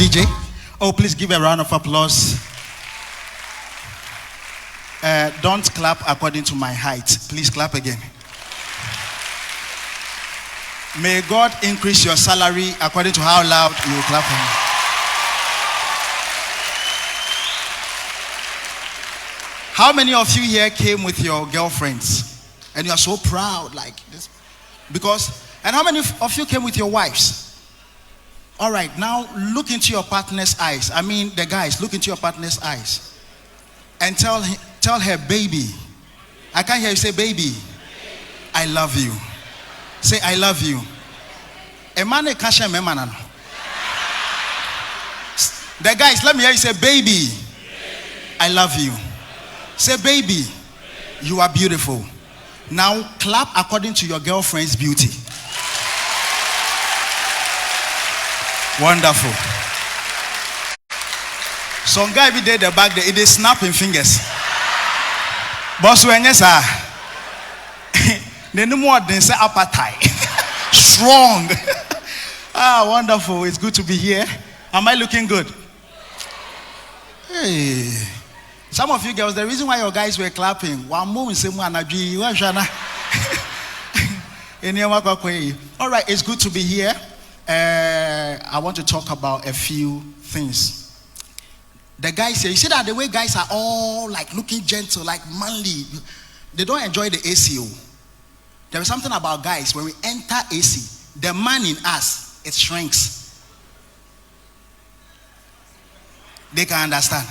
DJ. Oh, please give a round of applause. Don't clap according to my height. Please clap again. May God increase your salary according to how loud you clap. How many of you here came with your girlfriends and you are so proud like this? And how many of you came with your wives? All right, now look into your partner's eyes. I mean, the guys, look into your partner's eyes and tell her, baby. I can't hear you say, baby, I love you. Say, I love you. The guys, let me hear you say, baby, I love you. Say, baby, you are beautiful. Now clap according to your girlfriend's beauty. Wonderful. Some guy every day the back there, it is snapping fingers. Boss when yes sir. No more than say appetite. Strong. Wonderful. It's good to be here. Am I looking good? Hey. Some of you girls, the reason why your guys were clapping, all right, it's good to be here. I want to talk about a few things. The guys here, you see that the way guys are all like looking gentle, like manly, they don't enjoy the ACO. There is something about guys, when we enter AC, the man in us, it shrinks. They can understand.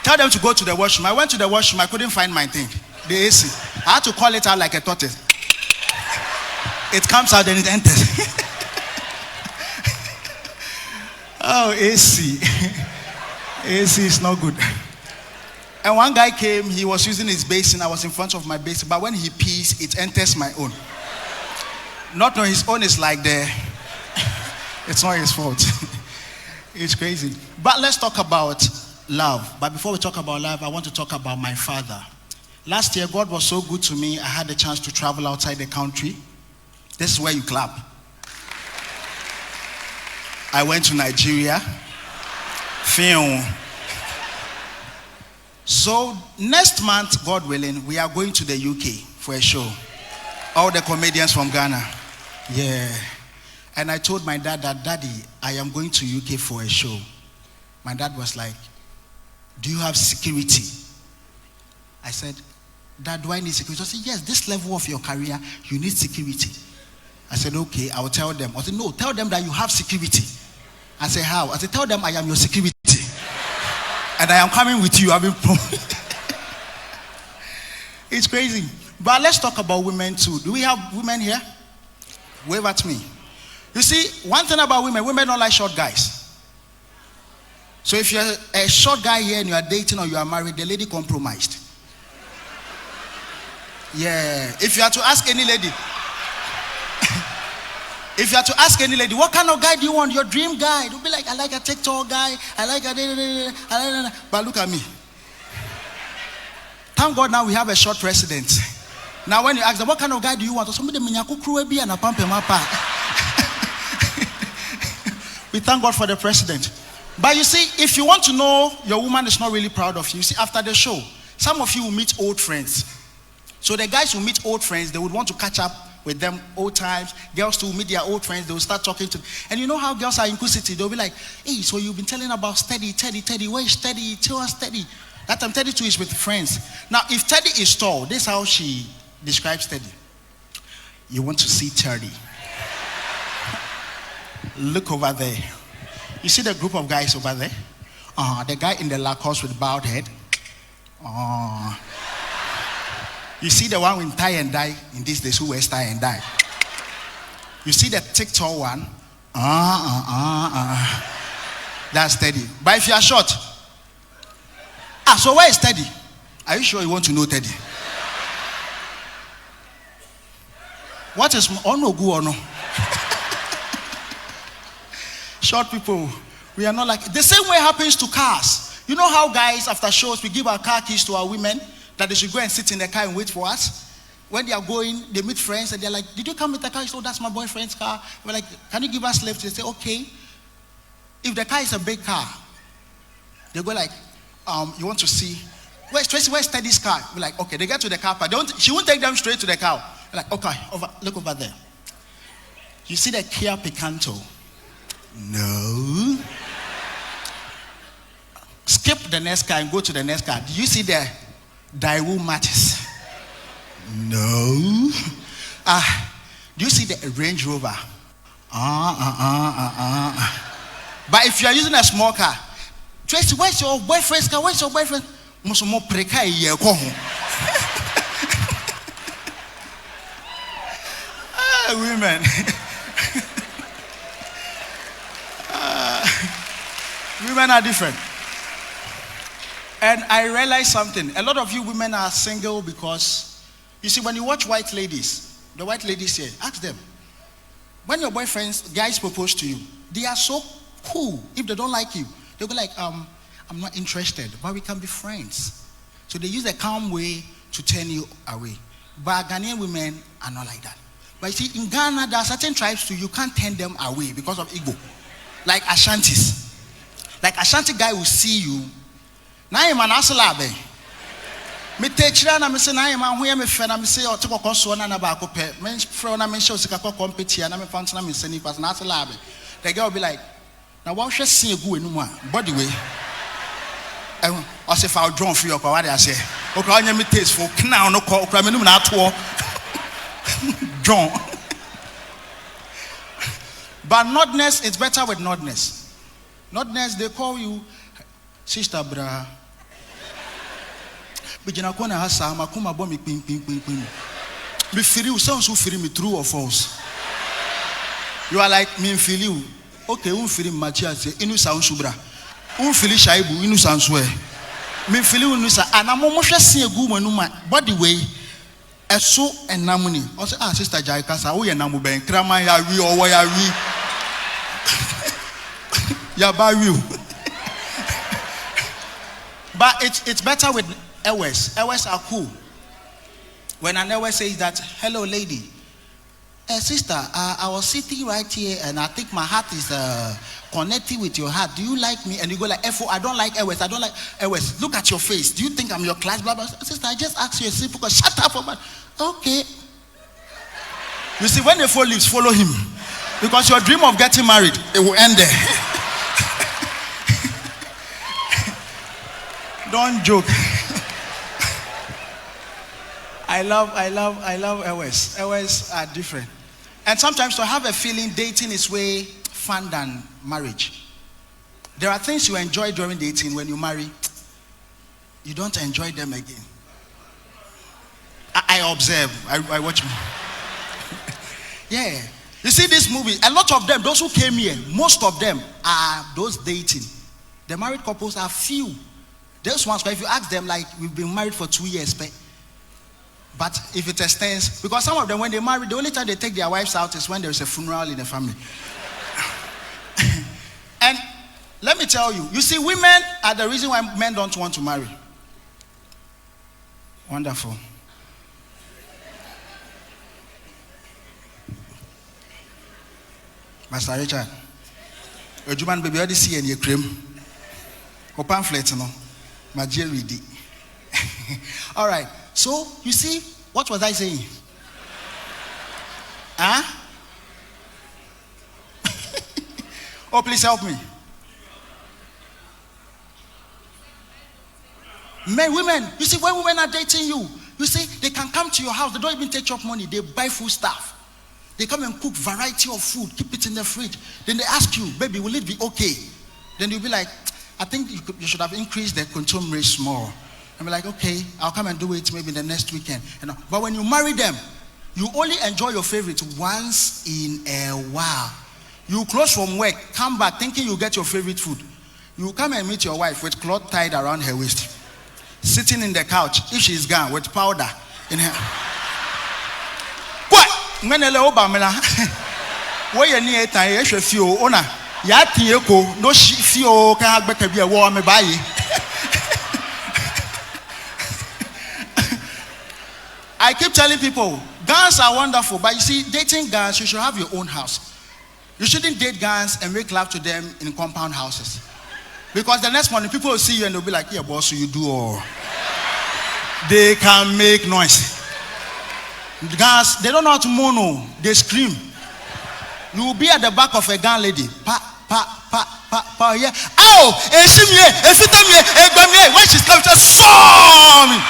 Tell them to go to the washroom. I went to the washroom, I couldn't find my thing. The AC. I had to call it out like a tortoise. It comes out and it enters. Oh, AC. AC is not good. And one guy came, he was using his basin. I was in front of my basin. But when he pees, it enters my own. Not knowing his own is like there. It's not his fault. It's crazy. But let's talk about love. But before we talk about love, I want to talk about my father. Last year, God was so good to me. I had the chance to travel outside the country. This is where you clap. I went to Nigeria. Film. So next month, God willing, we are going to the UK for a show. All the comedians from Ghana. Yeah. And I told my dad that, Daddy, I am going to UK for a show. My dad was like, do you have security? I said, Dad, do I need security? I said, yes, this level of your career, you need security. I said, okay, I will tell them. I said, no, tell them that you have security. I said, how? I said, tell them I am your security. And I am coming with you. It's crazy. But let's talk about women too. Do we have women here? Wave at me. You see, one thing about women don't like short guys. So if you're a short guy here and you are dating or you are married, the lady compromised. Yeah. If you are to ask any lady, what kind of guy do you want? Your dream guy? They'll be like, I like a TikTok guy. I like a... But look at me. Thank God now we have a short president. Now when you ask them, what kind of guy do you want? We thank God for the president. But you see, if you want to know your woman is not really proud of you, see, after the show, some of you will meet old friends. So the guys who meet old friends, they would want to catch up with them old times. Girls to meet their old friends, they will start talking to them. And you know how girls are inquisitive. They'll be like, hey, so you've been telling about Teddy. Where is Teddy? Tell us Teddy. That time Teddy too is with friends. Now, if Teddy is tall, this is how she describes Teddy. You want to see Teddy? Look over there. You see the group of guys over there? The guy in the Lacoste with bowed head. You see the one with tie and dye in these days who wears tie and dye. You see the TikTok one. That's Teddy. But if you are short, so where is Teddy? Are you sure you want to know Teddy? What is Onogu or no? Short people, we are not like the same way happens to cars. You know how guys after shows we give our car keys to our women that they should go and sit in the car and wait for us. When they are going, they meet friends and they're like, did you come with the car? So that's my boyfriend's car. We're like, can you give us lift? They say, okay. if the car is a big car, they go like, you want to see, where's Teddy's car? We're like, okay, they get to the car park. She won't take them straight to the car. We're like, okay, look over there. You see the Kia Picanto? No. Skip the next car and go to the next car. Do you see the Daewoo Matis? No. Do you see the Range Rover? But if you are using a small car, Tracy, where's your boyfriend's car? Where's your boyfriend? Women. Women are different. And I realized something. A lot of you women are single because, you see, when you watch white ladies, the white ladies here, ask them. When your boyfriends, guys propose to you, they are so cool. If they don't like you, they'll be like, I'm not interested, but we can be friends. So they use a calm way to turn you away. But Ghanaian women are not like that. But you see, in Ghana, there are certain tribes too, you can't turn them away because of ego. Like Ashantis. Like Ashanti guy will see you. Now I'm an asalabe. Me take na me say na I'm an me friend na me say o take so na na ba ko pe. Me friend na me show sika ko compete na me found na me send pass na asalabe. The girl will be like, now what should see egu enu a body way. I say if I draw for your what I say. Okay, only me taste for now no call me no na to draw. But nodness, it's better with nodness. Nodness, they call you sister bra. Bijina kona hasa makuma bo mi ping. Me feel you sound so feel me true or false. You are like me feel you. Okay, un feel machi ase inu sound subra. Un feel shaibu inu sound swear. Me feel you inu sa anamo mo hwe se egu manu ma body way. Eso enamuni. O say sister Jai kasa wo ye namu ben kraman ya wi owo ya wi. Ya ba wi. But it's better with Ewes. Ewes are cool. When an Ewes says that, hello lady, sister, I was sitting right here and I think my heart is connected with your heart. Do you like me? And you go like, I don't like Ewes. I don't like Ewes. Look at your face. Do you think I'm your class? Blah, blah. Sister, I just asked you a simple question. Shut up. Okay. You see, when the four leaves, follow him. Because your dream of getting married, it will end there. Don't joke. I love Ewes. Ewes are different. And sometimes to have a feeling dating is way fun than marriage. There are things you enjoy during dating. When you marry, you don't enjoy them again. I observe. I watch. Yeah. You see this movie, a lot of them, those who came here, most of them are those dating. The married couples are few. Those ones, if you ask them, like, we've been married for 2 years, but if it extends, because some of them, when they marry, the only time they take their wives out is when there is a funeral in the family. And let me tell you, you see, women are the reason why men don't want to marry. Wonderful. Master Richard, your Juman baby already see any cream or pamphlet, no? My jelly. All right. So you see, what was I saying? Huh? Oh, please help me. Men, women, you see, when women are dating you, you see, they can come to your house, they don't even take your money, they buy food stuff. They come and cook variety of food, keep it in the fridge. Then they ask you, baby, will it be okay? Then you'll be like, I think you should have increased the consumption rate more. And be like, okay, I'll come and do it maybe the next weekend. But when you marry them, you only enjoy your favorite once in a while. You close from work, come back thinking you get your favorite food. You come and meet your wife with cloth tied around her waist, sitting in the couch, if she's gone, with powder in her. What? Where you near time, you should feel honor. Yati eko no feel can have better be a war me buy. I keep telling people, guns are wonderful, but you see, dating guns, you should have your own house. You shouldn't date guys and make love to them in compound houses. Because the next morning, people will see you and they'll be like, yeah, boss, you do all. They can make noise. Guys, they don't know how to mono. They scream. You will be at the back of a gun lady. Pa, pa, pa, pa, pa, yeah. Ow! When she's coming, just storm!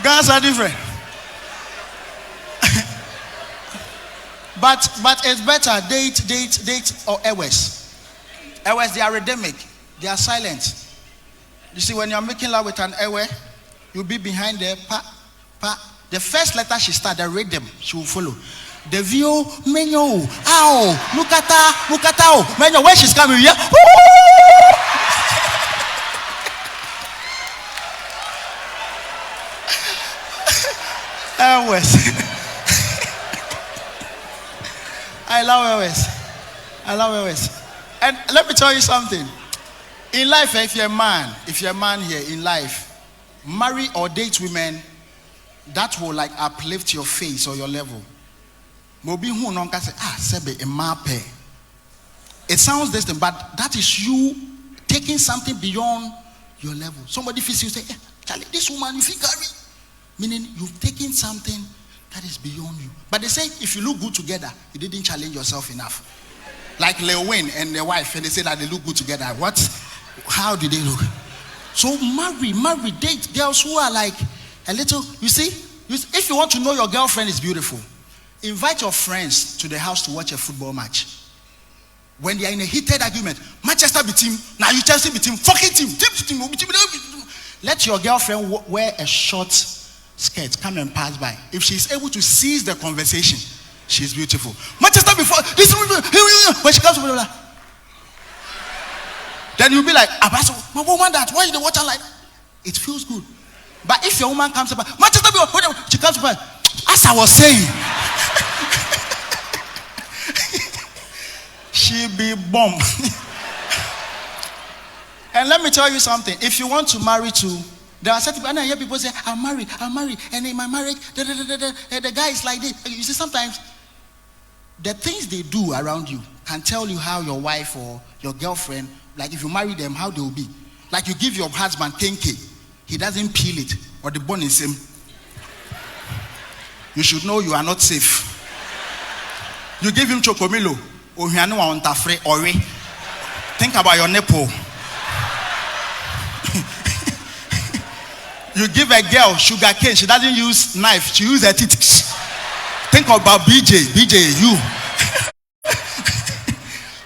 Guys are different. but it's better date or Ewes. Ewes, they are rhythmic. They are silent. You see, when you're making love with an Ewe, you'll be behind there. Pa, pa. The first letter she starts, the rhythm, she will follow. The view, menyo, ow, mukata, menyo. When she's coming here, I love Ewes. And let me tell you something. In life, if you're a man here in life, marry or date women that will like uplift your face or your level. It sounds distant, but that is you taking something beyond your level. Somebody feels you say, hey, Charlie, this woman, you feel carry. Meaning you've taken something that is beyond you. But they say if you look good together, you didn't challenge yourself enough. Like Lil Wayne and their wife, and they say that they look good together. What? How do they look? So marry, date girls who are like a little, you see, if you want to know your girlfriend is beautiful, invite your friends to the house to watch a football match. When they are in a heated argument, Manchester be team, now you Chelsea be team, fucking team. Let your girlfriend wear a short skirt, come and pass by. If she's able to seize the conversation, she's beautiful. Manchester before this, when she comes to blah, then you'll be like, my woman, that why you the water like that? It feels good. But if your woman comes up, Manchester before, she comes up, as I was saying, she be bomb. And let me tell you something. If you want to marry too, there are certain people, and I hear people say, I'm married, and in my marriage, the guy is like this. You see, sometimes the things they do around you can tell you how your wife or your girlfriend, like if you marry them, how they will be. Like you give your husband 10K, he doesn't peel it, or the bone is him. You should know you are not safe. You give him chocomilo, or think about your nipple. You give a girl sugar cane, she doesn't use knife, she uses her teeth. Think about BJ, you.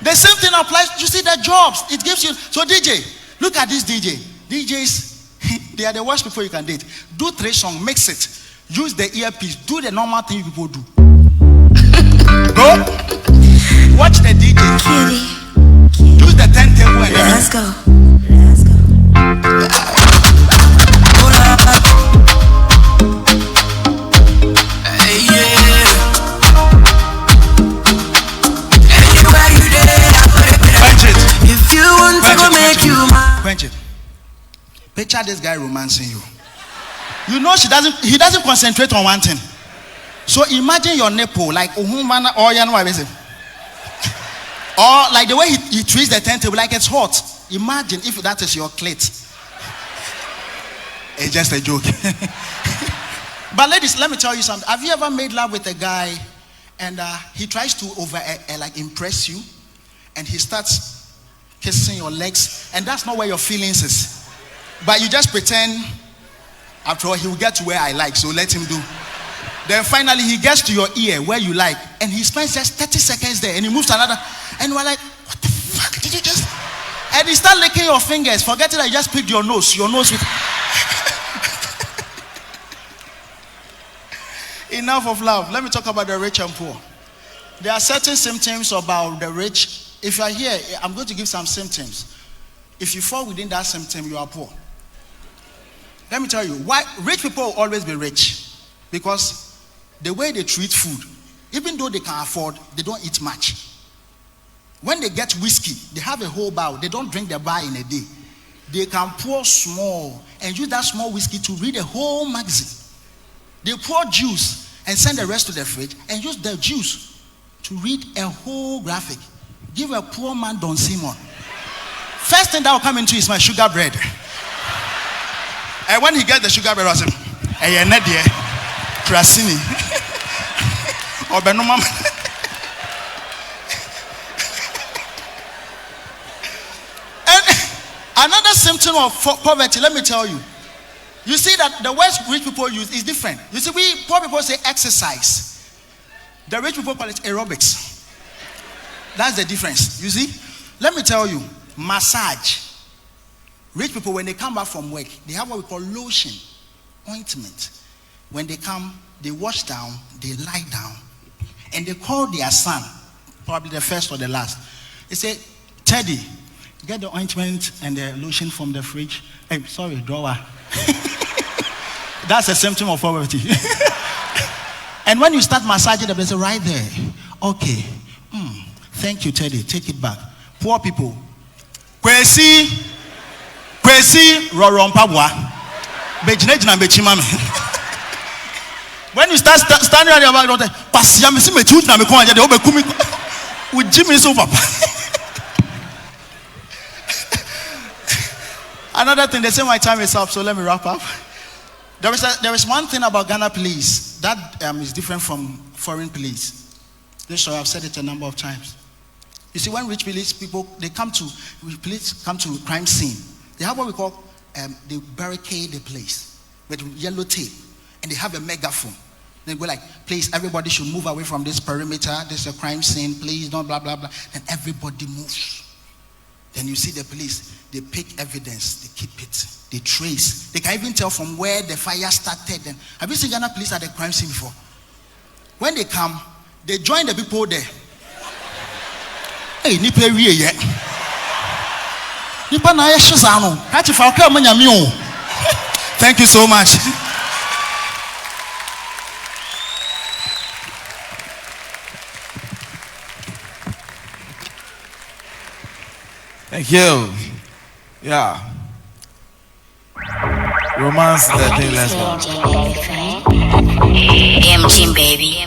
The same thing applies, you see the jobs, it gives you. So DJ, look at this DJ. DJs, they are the worst people you can date. Do 3 songs, mix it. Use the earpiece, do the normal thing people do. Go, watch the DJ. Kitty. Use the turntable and let's go. Quench it. Picture this guy romancing you. You know he doesn't concentrate on one thing. So imagine your nipple like or like the way he treats the turntable like it's hot. Imagine if that is your clit. It's just a joke. But ladies, let me tell you something. Have you ever made love with a guy and he tries to like impress you, and he starts kissing your legs, and that's not where your feelings is, but you just pretend? After all, he will get to where I like, so let him do. Then finally he gets to your ear where you like, and he spends just 30 seconds there, and he moves to another, and we're like, what the fuck did you just? And he start licking your fingers, forgetting that you just picked your nose with. Enough of love. Let me talk about the rich and poor. There are certain symptoms about the rich. If you are here, I'm going to give some symptoms. If you fall within that symptom, you are poor. Let me tell you why rich people will always be rich. Because the way they treat food, even though they can afford, they don't eat much. When they get whiskey, they have a whole bar. They don't drink the bar in a day. They can pour small and use that small whiskey to read a whole magazine. They pour juice and send the rest to the fridge and use the juice to read a whole graphic. Give a poor man Don Simon. First thing that will come into is my sugar bread. And when he gets the sugar bread, I say, "Hey, Nadia, Krasini, or Benumam." And another symptom of poverty, let me tell you. You see that the words rich people use is different. You see, we poor people say exercise. The rich people call it aerobics. That's the difference. You see? Let me tell you, massage. Rich people, when they come back from work, they have what we call lotion, ointment. When they come, they wash down, they lie down, and they call their son, probably the first or the last. They say, "Teddy, get the ointment and the lotion from the fridge." Hey, sorry, drawer. That's a symptom of poverty. And when you start massaging them, they say, "Right there. Okay. Thank you, Teddy. Take it back." Poor people. Kwesi rorompabwa. Bejinejina bechimame. When you start standing on your back, don't say, "Pasia me si me chuti na me ko anje de obekumi." With Jimmy so papa. Another thing, they say my time is up, so let me wrap up. There is one thing about Ghana police that is different from foreign police. This show I've said it a number of times. You see, when rich police people police come to crime scene, they have what we call they barricade the place with yellow tape, and they have a megaphone. They go like, "Please, everybody should move away from this perimeter. This is a crime scene. Please don't blah blah blah." Then everybody moves. Then you see the police, they pick evidence, they keep it, they trace. They can even tell from where the fire started. And have you seen Ghana police at the crime scene before? When they come, they join the people there. Hey, nipa wie ye. Nipa na ye shizano. Hati fa ka manyame o. Thank you so much. Thank you. Yeah. Romance that thing, let's go. MG baby.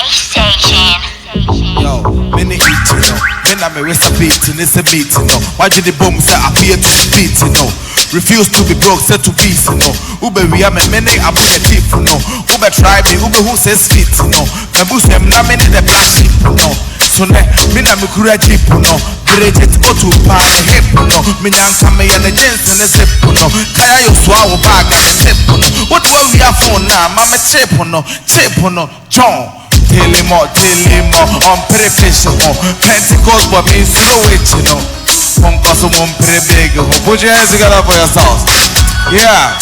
Station. Yo, many eating, no. Then I'm a recipe, it's a beat, no. Why did the bomb say appear to the beat, no? Refuse to be broke, said to be, no. Ube we am a many, I'm a tip, no. Ube try me, Ube who says fit, no. Kabus them, not many the plastic, no. So ne, mina me kura chip, no. Great go to buy a hip, no. Minyan kame and a jeans and a zip, no. Kaya yo swallow bag and a tip, no. What do we have for now? Mama chip, no. Chip, no. John. Tell him on preparation, Pentecost, but means slow it, you know. Put your hands together for yourselves. Yeah.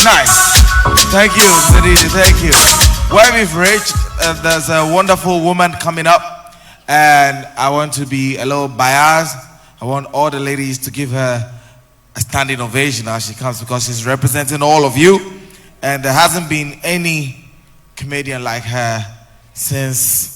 Nice. Thank you, Sadidi. Thank you. Where we've reached, there's a wonderful woman coming up, and I want to be a little biased. I want all the ladies to give her a standing ovation as she comes, because she's representing all of you, and there hasn't been any comedian like her since